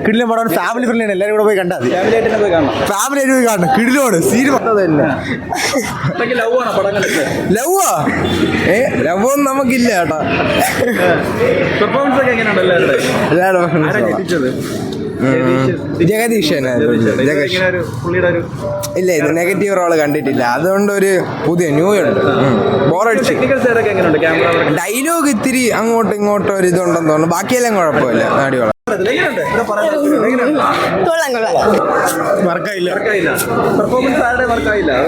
കിടിലം പടം ഫാമിലി ഫ്രണ്ട്ലിയാണ്. എല്ലാവരും കൂടെ പോയി കണ്ടാൽ ഫാമിലി ആയിട്ട് പോയി കാണണം. കിടിലോട് സീന് തന്നെ. ലവ്വാ ലവ് ഒന്നും നമുക്കില്ല കേട്ടോ. ജഗദീഷ് ഇല്ല, ഇത് നെഗറ്റീവ് റോള് കണ്ടിട്ടില്ല, അതുകൊണ്ട് ഒരു പുതിയ ന്യൂ ഉണ്ട്. ബോറടിച്ച് ഡയലോഗ് ഇത്തിരി അങ്ങോട്ടും ഇങ്ങോട്ടും ഒരു ഇതുണ്ടെന്ന് തോന്നുന്നു. ബാക്കിയെല്ലാം കുഴപ്പമില്ല, അടിപൊളി.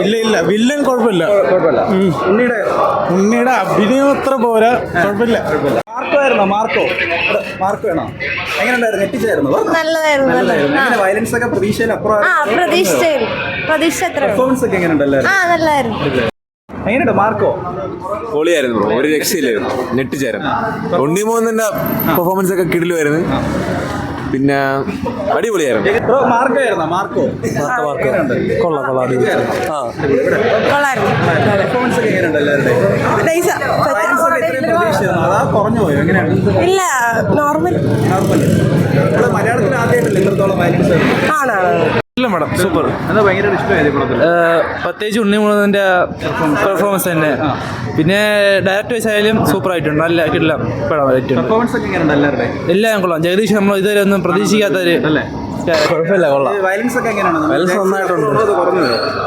ഇല്ല വില്ലൻ കുഴപ്പമില്ല. ഉണ്ണിയുടെ അഭിനയം അത്ര പോരാ, കുഴപ്പമില്ല. മാർക്കോ വേണോ? എങ്ങനെയുണ്ടായിരുന്നു? ഞെട്ടിച്ചായിരുന്നു? നല്ലതായിരുന്നു. വയലൻസ് ഒക്കെ പ്രതീക്ഷയിലപ്പുറം. പ്രതീക്ഷ പെർഫോമൻസ് ഒക്കെ എങ്ങനെയുണ്ടല്ലോ? എങ്ങനെയുണ്ട് മാർക്കോ? പൊളിയായിരുന്നു ബ്രോ, ഒരു രക്ഷയില്ലായിരുന്നു, ഞെട്ടിച്ചായിരുന്നു. ഉണ്ണിമോഹന്റെ പെർഫോമൻസ് ഒക്കെ കിടിലുമായിരുന്നു, പിന്നെ അടിപൊളിയായിരുന്നു. മാർക്കോ പെർഫോമൻസ് ഒക്കെ എങ്ങനെയുണ്ട് എല്ലാവരുടെയും? കുറഞ്ഞു പോയോ? എങ്ങനെയാണ്? ഇല്ല, നോർമൽ. മലയാളത്തിൽ ആദ്യമായിട്ടല്ലേ ഇത്രത്തോളം വയലൻസ്? Madam super. എന്താ ഭയങ്കര ഇഷ്ടമായത് പടത്തിൽ? പ്രത്യേകിച്ച് ഉണ്ണിമൂന്നതിന്റെ പെർഫോമൻസ് തന്നെ. പിന്നെ ഡയറക്റ്റ് വൈസ് ആയാലും സൂപ്പർ ആയിട്ടുണ്ട്, നല്ല കിടിലം പടമായിട്ടുണ്ട്. പെർഫോമൻസ് ഒക്കെ എങ്ങനെയുണ്ട് എല്ലാവരുടെയും? എല്ലാം കൊള്ളാം. ജഗദീഷ് നമ്മൾ ഇതുവരെ ഒന്നും പ്രതീക്ഷിക്കാത്തൊരു അല്ലേ? കുഴപ്പമില്ല, കൊള്ളാം. വയലൻസ് ഒക്കെ എങ്ങനെയാണ്? വയലൻസ് നന്നായിട്ടുണ്ട്,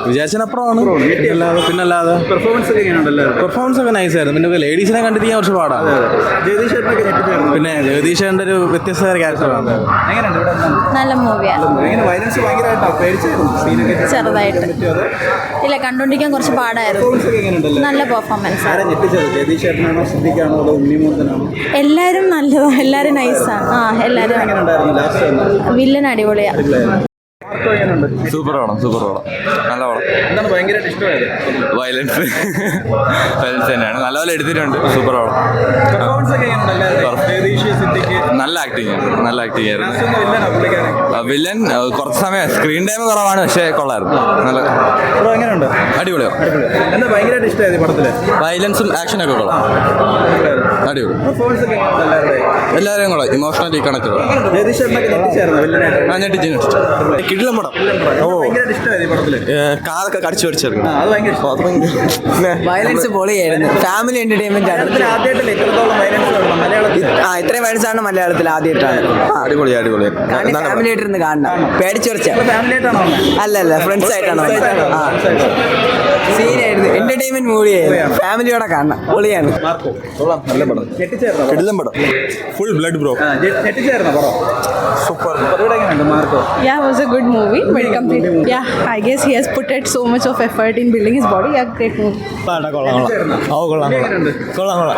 വിചാരിച്ചതിനപ്പുറമാണ്. പിന്നല്ലാതെ പെർഫോമൻസ് ഒക്കെ എങ്ങനെയുണ്ട് എല്ലാവരും? പെർഫോമൻസ് ഒക്കെ നൈസ് ആയിരുന്നു. പിന്നെ ലേഡീസിനെ കണ്ടിരിക്കാൻ കുറച്ച് പാടാണ്. ജഗദീഷ് പിന്നെ ജഗദീഷേന്റെ ഒരു വ്യത്യസ്ത ക്യാരക്ടറാണ്. എങ്ങനെയുണ്ട് ഇവിടെ? നല്ല മൂവിയാണ്. എങ്ങനെ വയലൻസ് ഭയങ്കരമായിട്ടാണ് പേടിച്ചായിരുന്നു? ചെറുതായിട്ട് ഇല്ല, കണ്ടോണ്ടിരിക്കാൻ കുറച്ച് പാടായിരുന്നു. നല്ല പെർഫോമൻസ്. ജഗദീഷ് ചേട്ടനാണോ, സിദ്ദിഖാണോ, അതോ ഉണ്ണിമൂന്നനാണോ? എല്ലാരും നല്ലതാ, എല്ലാരും നൈസാണ്. എല്ലാരും. വില്ലൻ അടിപൊളിയാ. സൂപ്പർ പടം, സൂപ്പർ പടം, നല്ല പടം. എന്താണ് ഭയങ്കരമായിട്ട് ഇഷ്ടമായത്? വയലൻസ് തന്നെയാണ്, നല്ലപോലെ എടുത്തിട്ടുണ്ട്. സൂപ്പർ പടം. പെർഫോമൻസ് ഒക്കെ എങ്ങനെയുണ്ട്? ജഗദീഷ്, സിദ്ദിഖ് നല്ല ആക്ടിങ് ആയിരുന്നു. വില്ലൻ കുറച്ച് സമയം സ്ക്രീൻ ടൈം കുറവാണ്, പക്ഷേ കൊള്ളായിരുന്നു. നല്ല എങ്ങനെയുണ്ട്? അടിപൊളിയോ. എന്താ ഭയങ്കരമായിട്ട് ഇഷ്ടമായത് പടത്തില്? വയലൻസും ആക്ഷനൊക്കെ കൊള്ളാം, അടിപൊളി. പെർഫോമൻസ് ഒക്കെ എല്ലാവരെയും കൊള്ളാം, ഇമോഷണലി കണക്ട്. ജഗദീഷ് ചേട്ടനൊക്കെ ഞെട്ടിച്ചായിരുന്നു? കിടിലം പടം. ഭയങ്കരമായിട്ട് ഇഷ്ടമായത് ഈ പടത്തില്? കാതൊക്കെ കടിച്ചു പഠിച്ചിറങ്ങി. അത് ഭയങ്കര വയലൻസ് പൊളിയായിരുന്നു. ഫാമിലി എന്റർടൈൻമെന്റ് ആണ്. ആദ്യമായിട്ടല്ലേ ഇത്രത്തോളം വയലൻസ് മലയാളത്തിൽ? ഇത്രയും വയലൻസ് ആണ് മലയാളത്തിൽ ആദ്യമായിട്ടാണ്. അടിപൊളി. ഫാമിലി ആയിട്ടിരുന്ന് കാണണം. പേടിച്ചു കുറച്ച. ഫാമിലി ആയിട്ടാണോ? അല്ല, ഫ്രണ്ട്സ് ആയിട്ടാണ്. സീനായിരുന്നു, എന്റർടൈൻമെന്റ് മൂവിയായിരുന്നു. ഫാമിലിയോടെ കാണണം, പൊളിയാണ്. നല്ല പടം. ഞെട്ടിച്ചായിരുന്നോ? കിടിലം പടം, ഫുൾ ബ്ലഡ് ബ്രോ. ഞെട്ടിച്ചായിരുന്നോ പടം? സൂപ്പർ. എങ്ങനെയുണ്ട് Marco? Yeah, it was a good movie. Very complete. Yeah, I guess he has put so much of effort in building his body. Yeah, great movie. കൊള്ളാം.